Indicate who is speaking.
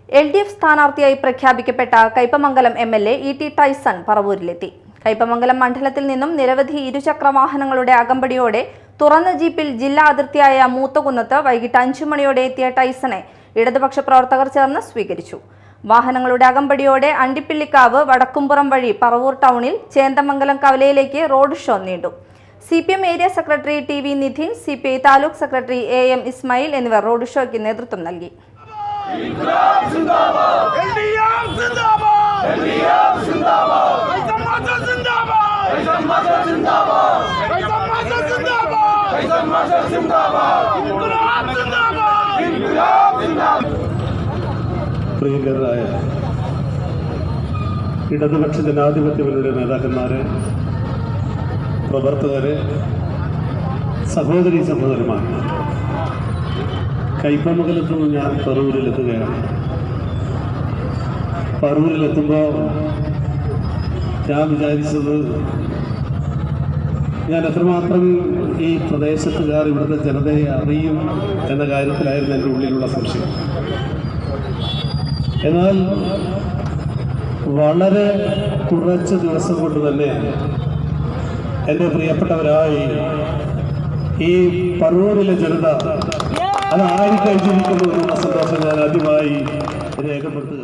Speaker 1: LDF സ്ഥാനാർത്ഥിയായി പ്രഖ്യാപിക്കപ്പെട്ട Kaipamangalam MLA E.T. Taison പറവൂരിലെത്തി. കയ്പമംഗലം മണ്ഡലത്തിൽ നിന്നും നിരവധി ഇരുചക്ര വാഹനങ്ങളുടെ അകമ്പടിയോടെ തുറന്ന ജീപ്പിൽ ജില്ലാ അതിർത്തിയായ മൂത്തകുന്നത്ത് വൈകിട്ട് 5 മണിയോടെ എത്തിയ ടൈസണെ ഇടതുപക്ഷ പ്രവർത്തകർ ചേർന്ന് സ്വീകരിച്ചു. വാഹനങ്ങളുടെ അകമ്പടിയോടെ അണ്ടിപ്പിള്ളിക്കാവ് വടക്കുംപുറം വഴി പറവൂർ ടൗണിൽ ചേന്ദമംഗലം കവലയിലേക്ക് റോഡ് ഷോ നീണ്ടു. CPM area secretary TV Nidhin, CPI taluk secretary AM Ismail എന്നിവർ റോഡ് ഷോയ്ക്ക് നേതൃത്വം നൽകി.
Speaker 2: പ്രിയങ്കരായ ഇടതുപക്ഷ ജനാധിപത്യങ്ങളുടെ നേതാക്കന്മാരെ, പ്രവർത്തകരെ, സഹോദരന്മാർ, കയ്പമംഗലത്ത് നിന്ന് ഞാൻ പറവൂരിലെത്തുകയാണ്. പറവൂരിലെത്തുമ്പോൾ ഞാൻ വിചാരിച്ചത് ഞാൻ എത്രമാത്രം ഈ പ്രദേശത്തുകാർ ഇവിടുത്തെ ജനതയെ അറിയും എന്ന കാര്യത്തിലായിരുന്നു എൻ്റെ ഉള്ളിലുള്ള സംശയം. എന്നാൽ വളരെ കുറച്ച് ദിവസം കൊണ്ട് തന്നെ എൻ്റെ പ്രിയപ്പെട്ടവരായി ഈ പറവൂരിലെ ജനത അത് ആയിരിക്കും ജീവിക്കുന്നു എന്നുള്ള സന്തോഷം ഞാൻ ആദ്യമായി രേഖപ്പെടുത്തുക.